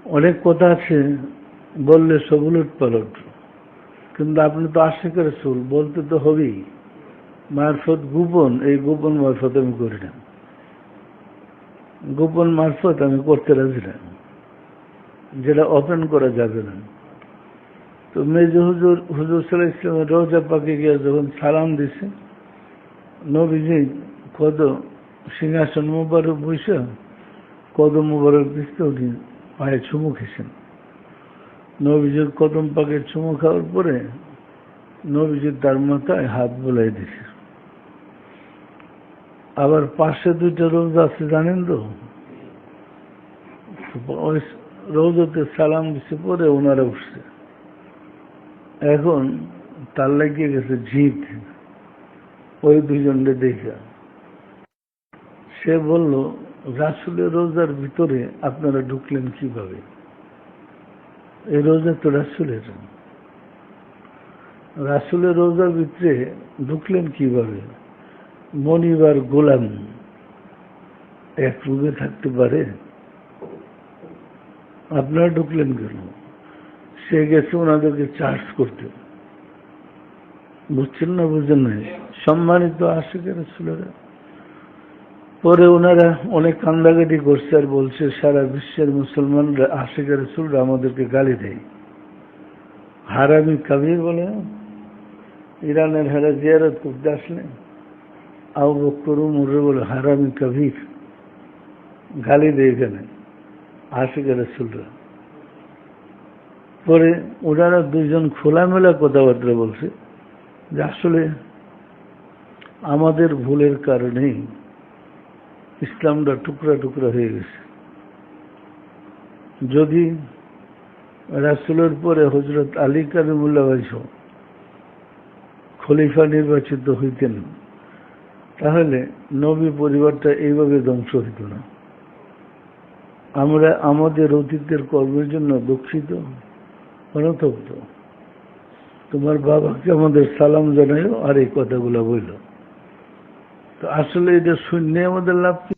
অনেক কথা আছে বললে সব উলট পালট, কিন্তু আপনি তো আশিক রাসূল, বলতে তো হবেই। মারফত গোপন, এই গোপন মারফত আমি করি না। গোপন মারফত আমি করতে রাজি না, যেটা ওপেন করা যাবে না। তো মেজো হুজুর সাল্লাল্লাহু আলাইহি ওয়াসাল্লামের রওজা পাকে গিয়ে যখন সালাম দিছে, নবীজি কত সিংহাসন মোবারক বসে কদম মোবারক দিচ্ছে, উনি পায়ে চুমু খেয়েছেন। নবীজির কদম পাকে চুমু খাওয়ার পরে নবীজি তার মাথায় হাত বোলাই দিছে। আবার পাশে দুইটা রোজা আছে জানেন তো, ওই রোজাতে সালাম দিছে, পরে ওনারা উঠছে। এখন তার লাগিয়ে গেছে জিদ ওই দুইজনকে দেখে। সে বলল, রাসূলের রোজার ভিতরে আপনারা ঢুকলেন কিভাবে? এই রোজা তো রাসূলের। রাসূলের রোজার ভিতরে ঢুকলেন কিভাবে? মনিবার গোলাম এক রুমে থাকতে পারে? আপনারা ঢুকলেন কেন? সে গেছে ওনাদেরকে চার্জ করতে। বুঝছেন না? বুঝেন নাই? সম্মানিত আশিক রাসূলেরা। পরে ওনারা অনেক কান্দাকাটি করছে আর বলছে, সারা বিশ্বের মুসলমানরা আশিক রাসূলরা আমাদেরকে গালি দেয়, হারামি কাবির বলে। ইরানের হেরা জিয়ারত করতে আসলে আবু বকর উমর বলে হারামি কাবির, গালি দেয় এখানে আশিক রাসূলরা। পরে ওনারা দুইজন খোলামেলা কথাবার্তা বলছে যে আসলে আমাদের ভুলের কারণেই ইসলামটা টুকরা টুকরা হয়ে গেছে। যদি রাসূলের পরে হযরত আলী কারিমুল্লাহ ভাইসহ খলিফা নির্বাচিত হইতেন, তাহলে নবী পরিবারটা এইভাবে ধ্বংস হইত না। আমরা আমাদের অতীতের কর্মের জন্য দুঃখিত, অনুতপ্ত। তোমার বাবাকে আমাদের সালাম জানাইও আর এই কথাগুলো বলল। তো আসলে এটা শুনে আমাদের লাভ কি?